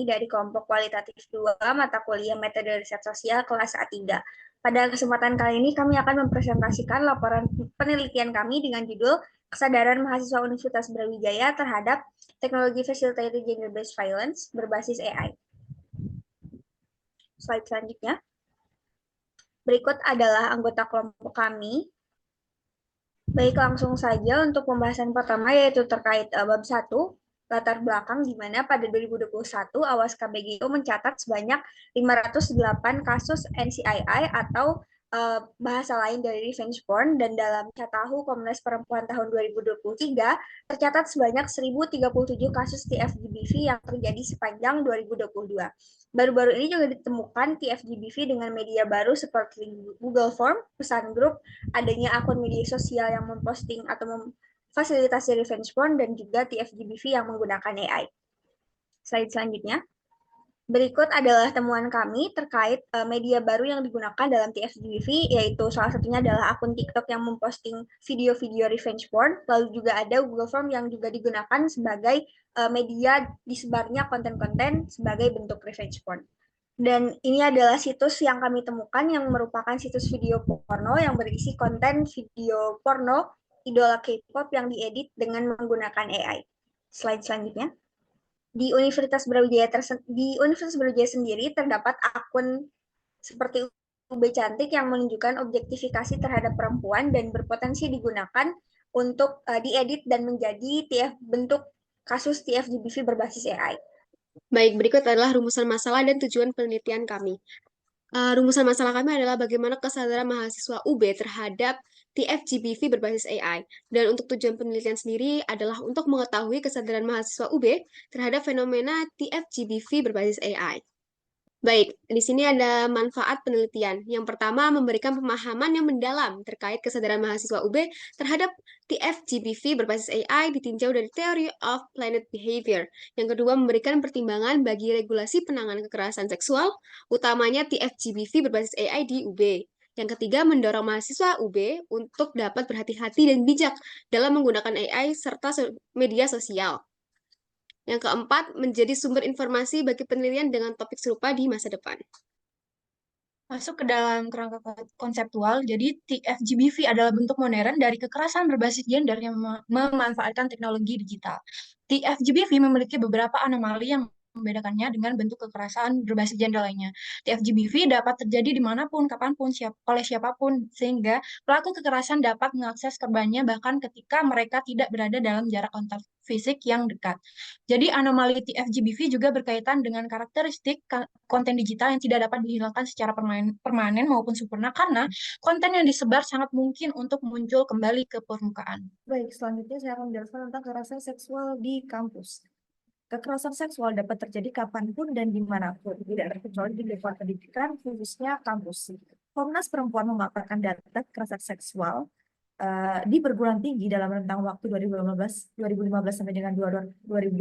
dari kelompok kualitatif 2 mata kuliah metode riset sosial kelas A3. Pada kesempatan kali ini kami akan mempresentasikan laporan penelitian kami dengan judul Kesadaran Mahasiswa Universitas Brawijaya terhadap Teknologi Facilitated Gender-Based Violence berbasis AI. Slide selanjutnya. Berikut adalah anggota kelompok kami. Baik, langsung saja untuk pembahasan pertama yaitu terkait bab 1, latar belakang di mana pada 2021 Awas KBGO mencatat sebanyak 508 kasus NCII atau bahasa lain dari revenge porn, dan dalam Catahu Komnas Perempuan tahun 2023 tercatat sebanyak 1037 kasus TFGBV yang terjadi sepanjang 2022. Baru-baru ini juga ditemukan TFGBV dengan media baru seperti Google Form, pesan grup, adanya akun media sosial yang memposting atau memfasilitasi revenge porn, dan juga TFGBV yang menggunakan AI. Slide selanjutnya. Berikut adalah temuan kami terkait media baru yang digunakan dalam TFGBV, yaitu salah satunya adalah akun TikTok yang memposting video-video revenge porn, lalu juga ada Google Form yang juga digunakan sebagai media disebarnya konten-konten sebagai bentuk revenge porn. Dan ini adalah situs yang kami temukan yang merupakan situs video porno yang berisi konten video porno idola K-pop yang diedit dengan menggunakan AI. Slide selanjutnya. Di Universitas Brawijaya sendiri terdapat akun seperti UB Cantik yang menunjukkan objektifikasi terhadap perempuan dan berpotensi digunakan untuk diedit dan menjadi bentuk kasus TFGBV berbasis AI. Baik, berikut adalah rumusan masalah dan tujuan penelitian kami. Rumusan masalah kami adalah bagaimana kesadaran mahasiswa UB terhadap TFGBV berbasis AI. Dan untuk tujuan penelitian sendiri adalah untuk mengetahui kesadaran mahasiswa UB terhadap fenomena TFGBV berbasis AI. Baik, di sini ada manfaat penelitian. Yang pertama, memberikan pemahaman yang mendalam terkait kesadaran mahasiswa UB terhadap TFGBV berbasis AI ditinjau dari Theory of Planned Behavior. Yang kedua, memberikan pertimbangan bagi regulasi penanganan kekerasan seksual, utamanya TFGBV berbasis AI di UB. Yang ketiga, mendorong mahasiswa UB untuk dapat berhati-hati dan bijak dalam menggunakan AI serta media sosial. Yang keempat, menjadi sumber informasi bagi penelitian dengan topik serupa di masa depan. Masuk ke dalam kerangka konseptual, jadi TFGBV adalah bentuk modern dari kekerasan berbasis gender yang memanfaatkan teknologi digital. TFGBV memiliki beberapa anomali yang membedakannya dengan bentuk kekerasan berbasis gender lainnya. TFGBV dapat terjadi dimanapun, kapanpun, oleh siapapun, sehingga pelaku kekerasan dapat mengakses korbannya bahkan ketika mereka tidak berada dalam jarak kontak fisik yang dekat. Jadi anomali TFGBV juga berkaitan dengan karakteristik konten digital yang tidak dapat dihilangkan secara permanen maupun sempurna karena konten yang disebar sangat mungkin untuk muncul kembali ke permukaan. Baik, selanjutnya saya akan menjelaskan tentang kekerasan seksual di kampus. Kekerasan seksual dapat terjadi kapanpun dan dimanapun, tidak terkecuali di lingkungan pendidikan, khususnya kampus. Komnas Perempuan memaparkan data kekerasan seksual di perguruan tinggi dalam rentang waktu 2015 sampai dengan 2020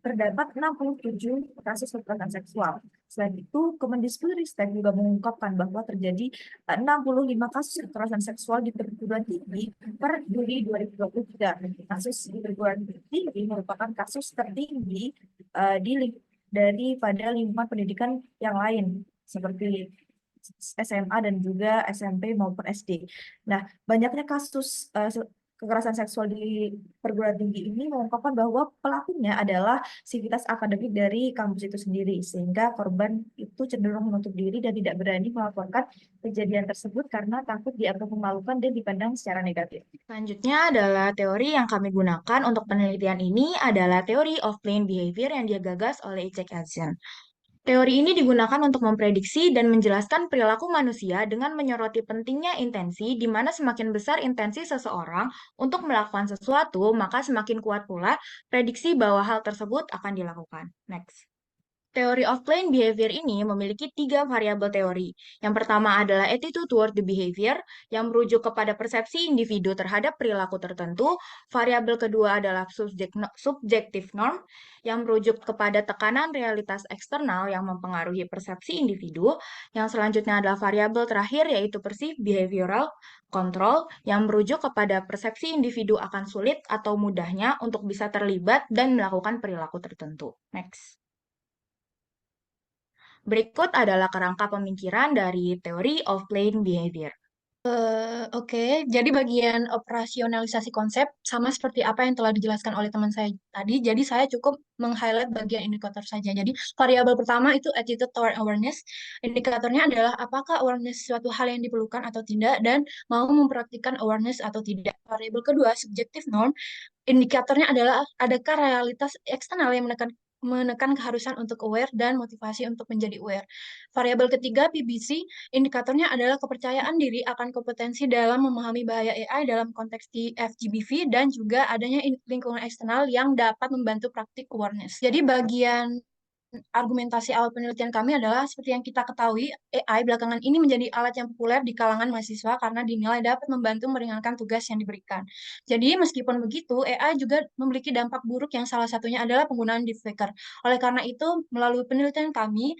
terdapat 67 kasus kekerasan seksual. Selain itu, Kemendikbudristek juga mengungkapkan bahwa terjadi 65 kasus kekerasan seksual di perguruan tinggi per Juli 2023. Kasus di perguruan tinggi merupakan kasus tertinggi daripada lingkungan pendidikan yang lain seperti SMA dan juga SMP maupun SD. Nah, banyaknya kasus kekerasan seksual di perguruan tinggi ini mengungkapkan bahwa pelakunya adalah sivitas akademik dari kampus itu sendiri, sehingga korban itu cenderung menutup diri dan tidak berani melaporkan kejadian tersebut karena takut dianggap memalukan dan dipandang secara negatif. Selanjutnya adalah teori yang kami gunakan untuk penelitian ini adalah Theory of Planned Behavior yang digagas oleh Icek Hansen. Teori ini digunakan untuk memprediksi dan menjelaskan perilaku manusia dengan menyoroti pentingnya intensi, di mana semakin besar intensi seseorang untuk melakukan sesuatu, maka semakin kuat pula prediksi bahwa hal tersebut akan dilakukan. Next. Theory of Planned Behavior ini memiliki 3 variabel teori. Yang pertama adalah attitude toward the behavior, yang merujuk kepada persepsi individu terhadap perilaku tertentu. Variabel kedua adalah subjective norm, yang merujuk kepada tekanan realitas eksternal yang mempengaruhi persepsi individu. Yang selanjutnya adalah variabel terakhir, yaitu perceived behavioral control, yang merujuk kepada persepsi individu akan sulit atau mudahnya untuk bisa terlibat dan melakukan perilaku tertentu. Next. Berikut adalah kerangka pemikiran dari Theory of Plain Behavior. Oke, jadi bagian operasionalisasi konsep sama seperti apa yang telah dijelaskan oleh teman saya tadi. Jadi saya cukup meng-highlight bagian indikator saja. Jadi variabel pertama itu attitude toward awareness. Indikatornya adalah apakah awareness suatu hal yang diperlukan atau tidak dan mau mempraktikkan awareness atau tidak. Variabel kedua subjective norm. Indikatornya adalah adakah realitas eksternal yang menekan keharusan untuk aware dan motivasi untuk menjadi aware. Variabel ketiga PBC, indikatornya adalah kepercayaan diri akan kompetensi dalam memahami bahaya AI dalam konteks FGBV dan juga adanya lingkungan eksternal yang dapat membantu praktik awareness. Jadi bagian argumentasi awal penelitian kami adalah seperti yang kita ketahui, AI belakangan ini menjadi alat yang populer di kalangan mahasiswa karena dinilai dapat membantu meringankan tugas yang diberikan. Jadi meskipun begitu, AI juga memiliki dampak buruk yang salah satunya adalah penggunaan deepfaker. Oleh karena itu, melalui penelitian kami,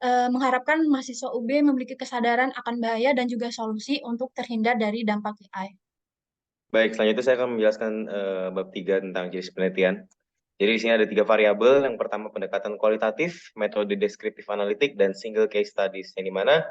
mengharapkan mahasiswa UB memiliki kesadaran akan bahaya dan juga solusi untuk terhindar dari dampak AI. Baik, selanjutnya saya akan menjelaskan bab 3 tentang jenis penelitian. Jadi di sini ada 3 variabel. Yang pertama pendekatan kualitatif, metode deskriptif analitik, dan single case studies. Yang dimana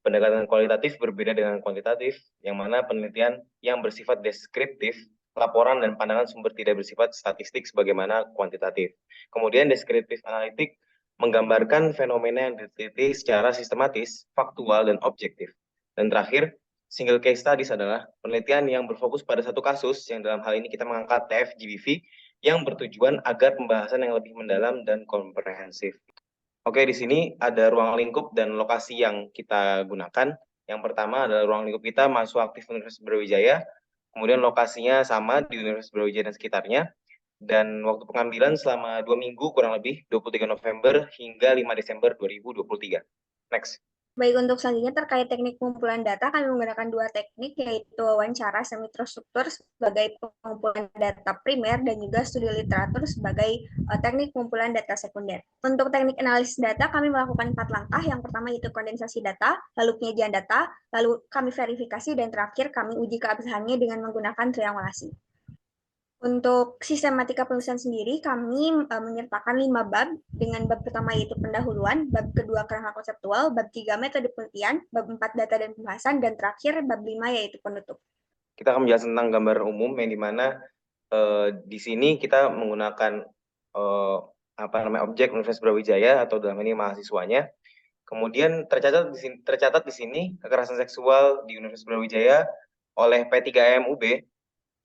pendekatan kualitatif berbeda dengan kuantitatif, yang mana penelitian yang bersifat deskriptif, laporan dan pandangan sumber tidak bersifat statistik sebagaimana kuantitatif. Kemudian deskriptif analitik menggambarkan fenomena yang diteliti secara sistematis, faktual, dan objektif. Dan terakhir, single case studies adalah penelitian yang berfokus pada satu kasus, yang dalam hal ini kita mengangkat TF-GBV, yang bertujuan agar pembahasan yang lebih mendalam dan komprehensif. Oke, di sini ada ruang lingkup dan lokasi yang kita gunakan. Yang pertama adalah ruang lingkup kita mahasiswa aktif Universitas Brawijaya, kemudian lokasinya sama di Universitas Brawijaya dan sekitarnya, dan waktu pengambilan selama 2 minggu kurang lebih 23 November hingga 5 Desember 2023. Next. Baik, untuk selanjutnya terkait teknik pengumpulan data, kami menggunakan 2 teknik, yaitu wawancara semi-terstruktur sebagai pengumpulan data primer dan juga studi literatur sebagai teknik pengumpulan data sekunder. Untuk teknik analisis data, kami melakukan 4 langkah. Yang pertama yaitu kondensasi data, lalu penyajian data, lalu kami verifikasi, dan terakhir kami uji keabsahannya dengan menggunakan triangulasi. Untuk sistematika penulisan sendiri, kami menyertakan 5 bab, dengan bab pertama yaitu pendahuluan, bab kedua kerangka konseptual, bab 3 metode penelitian, bab 4 data dan pembahasan, dan terakhir bab 5 yaitu penutup. Kita akan menjelaskan tentang gambaran umum yang dimana di sini kita menggunakan objek Universitas Brawijaya atau dalam ini mahasiswanya. Kemudian tercatat di sini kekerasan seksual di Universitas Brawijaya oleh P3M UB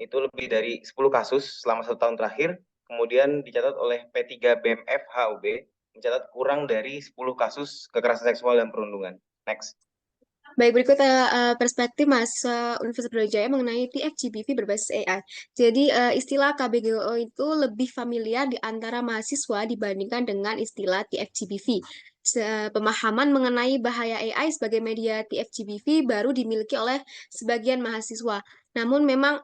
itu lebih dari 10 kasus selama 1 tahun terakhir. Kemudian dicatat oleh P3 BMF HUB mencatat kurang dari 10 kasus kekerasan seksual dan perundungan. Next. Baik, berikut perspektif mahasiswa Universitas Brawijaya mengenai TF-GBV berbasis AI. Jadi istilah KBGO itu lebih familiar di antara mahasiswa dibandingkan dengan istilah TF-GBV. Pemahaman mengenai bahaya AI sebagai media TF-GBV baru dimiliki oleh sebagian mahasiswa. Namun memang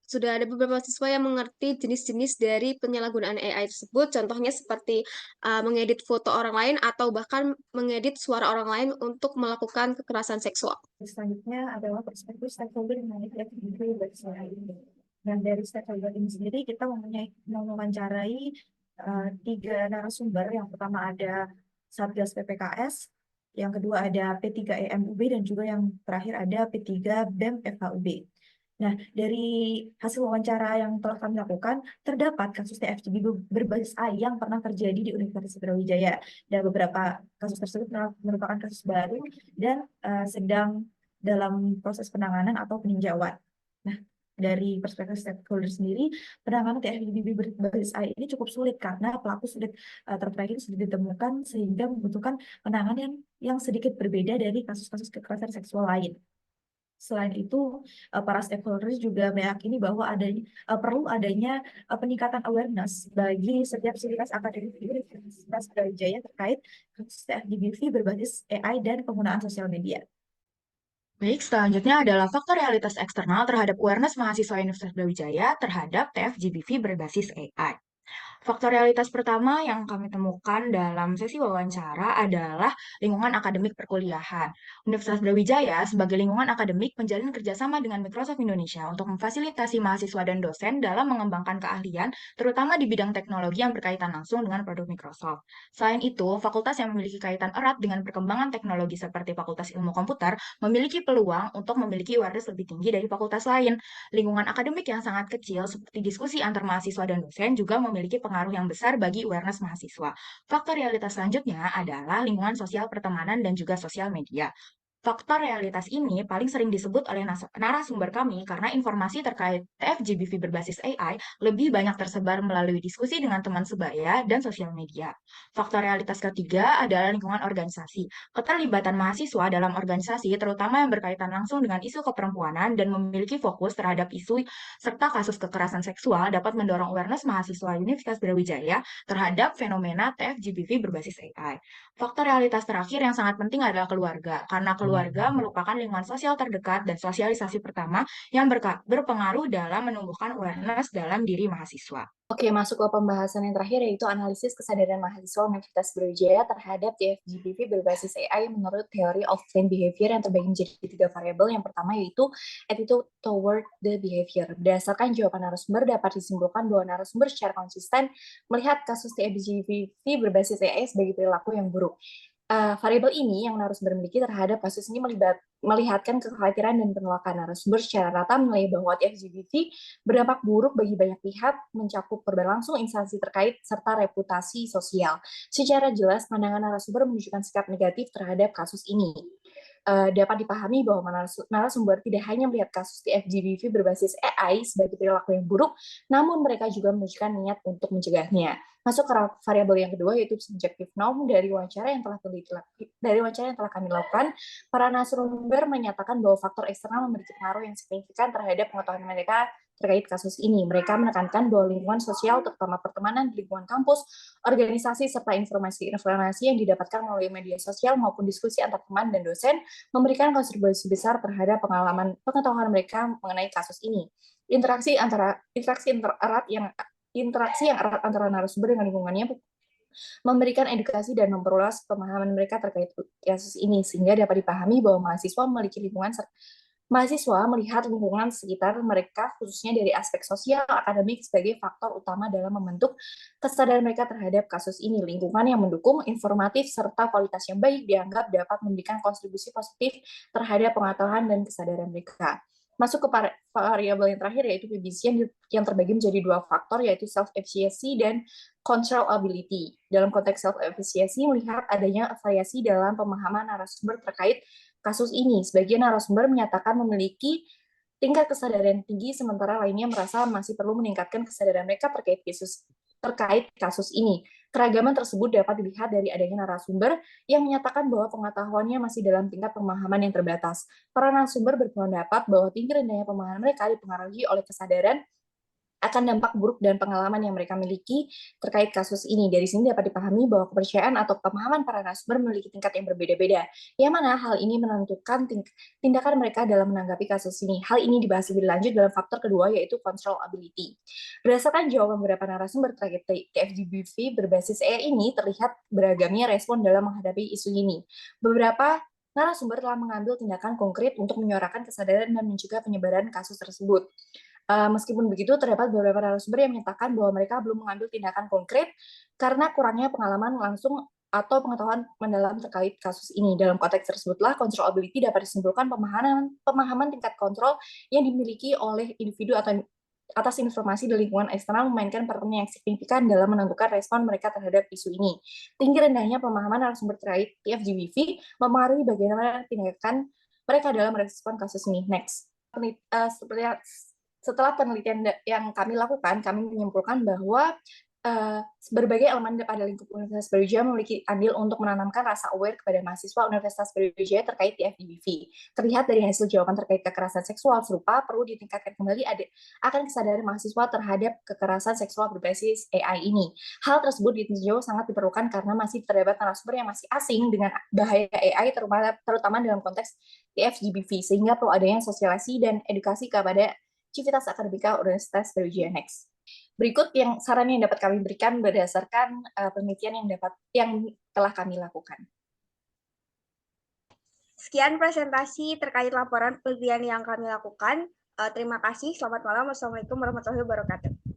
sudah ada beberapa siswa yang mengerti jenis-jenis dari penyalahgunaan AI tersebut, contohnya seperti mengedit foto orang lain atau bahkan mengedit suara orang lain untuk melakukan kekerasan seksual. Selanjutnya adalah perspektif stakeholder mengenai FGBV versi AI. Dan dari stakeholder ini sendiri kita mewawancarai 3 narasumber. Yang pertama ada Satgas PPKS, yang kedua ada P3EM UB, dan juga yang terakhir ada P3 BEM FHUB. Nah, dari hasil wawancara yang telah kami lakukan, terdapat kasus TF-GBV berbasis AI yang pernah terjadi di Universitas Brawijaya. Dan beberapa kasus tersebut merupakan kasus baru dan sedang dalam proses penanganan atau peninjauan. Nah, dari perspektif stakeholder sendiri, penanganan TF-GBV berbasis AI ini cukup sulit karena pelaku sulit tertracking, sulit ditemukan, sehingga membutuhkan penanganan yang sedikit berbeda dari kasus-kasus kekerasan seksual lain. Selain itu, para stakeholders juga meyakini bahwa perlu adanya peningkatan awareness bagi setiap sivitas akademik di Universitas Brawijaya terkait kasus TF-GBV berbasis AI dan penggunaan sosial media. Baik, selanjutnya adalah faktor realitas eksternal terhadap awareness mahasiswa Universitas Brawijaya terhadap TF-GBV berbasis AI. Faktor realitas pertama yang kami temukan dalam sesi wawancara adalah lingkungan akademik perkuliahan. Universitas Brawijaya sebagai lingkungan akademik menjalin kerjasama dengan Microsoft Indonesia untuk memfasilitasi mahasiswa dan dosen dalam mengembangkan keahlian, terutama di bidang teknologi yang berkaitan langsung dengan produk Microsoft. Selain itu, fakultas yang memiliki kaitan erat dengan perkembangan teknologi seperti Fakultas Ilmu Komputer memiliki peluang untuk memiliki awareness lebih tinggi dari fakultas lain. Lingkungan akademik yang sangat kecil seperti diskusi antar mahasiswa dan dosen juga memiliki pengaruh yang besar bagi awareness mahasiswa. Faktor realitas selanjutnya adalah lingkungan sosial pertemanan dan juga sosial media. Faktor realitas ini paling sering disebut oleh narasumber kami karena informasi terkait TFGBV berbasis AI lebih banyak tersebar melalui diskusi dengan teman sebaya dan sosial media. Faktor realitas ketiga adalah lingkungan organisasi. Keterlibatan mahasiswa dalam organisasi, terutama yang berkaitan langsung dengan isu keperempuanan dan memiliki fokus terhadap isu serta kasus kekerasan seksual dapat mendorong awareness mahasiswa Universitas Brawijaya terhadap fenomena TFGBV berbasis AI. Faktor realitas terakhir yang sangat penting adalah keluarga, karena keluarga merupakan lingkungan sosial terdekat dan sosialisasi pertama yang berpengaruh dalam menumbuhkan awareness dalam diri mahasiswa. Oke, masuk ke pembahasan yang terakhir yaitu analisis kesadaran mahasiswa Universitas Brawijaya terhadap TFGBV berbasis AI menurut teori of planned behavior yang terbagi menjadi 3 variabel. Yang pertama yaitu attitude toward the behavior. Berdasarkan jawaban narasumber dapat disimpulkan bahwa narasumber secara konsisten melihat kasus TFGBV berbasis AI sebagai perilaku yang buruk. Variabel ini yang narasumber miliki terhadap kasus ini melihatkan kekhawatiran dan penolakan. Narasumber secara rata menilai bahwa TFGBV berdampak buruk bagi banyak pihak, mencakup korban langsung, instansi terkait, serta reputasi sosial. Secara jelas, pandangan narasumber menunjukkan sikap negatif terhadap kasus ini. Dapat dipahami bahwa narasumber tidak hanya melihat kasus TFGBV berbasis AI sebagai perilaku yang buruk, namun mereka juga menunjukkan niat untuk mencegahnya. Masuk ke variabel yang kedua yaitu subjective norm. Dari wawancara yang telah kami lakukan, para narasumber menyatakan bahwa faktor eksternal memiliki pengaruh yang signifikan terhadap pengetahuan mereka terkait kasus ini. Mereka menekankan bahwa lingkungan sosial, terutama pertemanan di lingkungan kampus, organisasi, serta informasi yang didapatkan melalui media sosial maupun diskusi antar teman dan dosen memberikan kontribusi besar terhadap pengetahuan mereka mengenai kasus ini. Interaksi yang erat antara narasumber dengan lingkungannya memberikan edukasi dan memperluas pemahaman mereka terkait kasus ini, sehingga dapat dipahami bahwa mahasiswa melihat lingkungan sekitar mereka, khususnya dari aspek sosial, akademik, sebagai faktor utama dalam membentuk kesadaran mereka terhadap kasus ini. Lingkungan yang mendukung, informatif, serta kualitas yang baik dianggap dapat memberikan kontribusi positif terhadap pengetahuan dan kesadaran mereka. Masuk ke variabel yang terakhir, yaitu PBC yang terbagi menjadi 2 faktor, yaitu self-efficacy dan controllability. Dalam konteks self-efficacy, melihat adanya variasi dalam pemahaman narasumber terkait kasus ini. Sebagian narasumber menyatakan memiliki tingkat kesadaran tinggi, sementara lainnya merasa masih perlu meningkatkan kesadaran mereka terkait kasus ini. Keragaman tersebut dapat dilihat dari adanya narasumber yang menyatakan bahwa pengetahuannya masih dalam tingkat pemahaman yang terbatas. Para narasumber berpendapat bahwa tinggi rendahnya pemahaman mereka dipengaruhi oleh kesadaran akan dampak buruk dan pengalaman yang mereka miliki terkait kasus ini. Dari sini dapat dipahami bahwa kepercayaan atau pemahaman para narasumber memiliki tingkat yang berbeda-beda, yang mana hal ini menentukan tindakan mereka dalam menanggapi kasus ini. Hal ini dibahas lebih lanjut dalam faktor kedua, yaitu controllability. Berdasarkan jawaban beberapa narasumber terkait TFGBV berbasis AI ini, terlihat beragamnya respon dalam menghadapi isu ini. Beberapa narasumber telah mengambil tindakan konkret untuk menyuarakan kesadaran dan mencegah penyebaran kasus tersebut. Meskipun begitu, terdapat beberapa narasumber yang menyatakan bahwa mereka belum mengambil tindakan konkret karena kurangnya pengalaman langsung atau pengetahuan mendalam terkait kasus ini. Dalam konteks tersebutlah, controllability dapat disimpulkan pemahaman tingkat kontrol yang dimiliki oleh individu atau atas informasi dari lingkungan eksternal memainkan peran yang signifikan dalam menentukan respon mereka terhadap isu ini. Tinggi rendahnya pemahaman narasumber terkait TFGBV mempengaruhi bagaimana tindakan mereka dalam merespon kasus ini. Next. Setelah penelitian yang kami lakukan, kami menyimpulkan bahwa berbagai elemen pada lingkup Universitas Brawijaya memiliki andil untuk menanamkan rasa aware kepada mahasiswa Universitas Brawijaya terkait TFGBV. Terlihat dari hasil jawaban terkait kekerasan seksual serupa perlu ditingkatkan kembali akan kesadaran mahasiswa terhadap kekerasan seksual berbasis AI ini. Hal tersebut ditinjau sangat diperlukan karena masih terdapat narasumber yang masih asing dengan bahaya AI, terutama dalam konteks TFGBV, sehingga perlu adanya sosialisasi dan edukasi kepada Civitas Akademika Universitas Brawijaya. Next. Berikut yang saran yang dapat kami berikan berdasarkan penelitian yang telah kami lakukan. Sekian presentasi terkait laporan penelitian yang kami lakukan. Terima kasih. Selamat malam. Wassalamualaikum warahmatullahi wabarakatuh.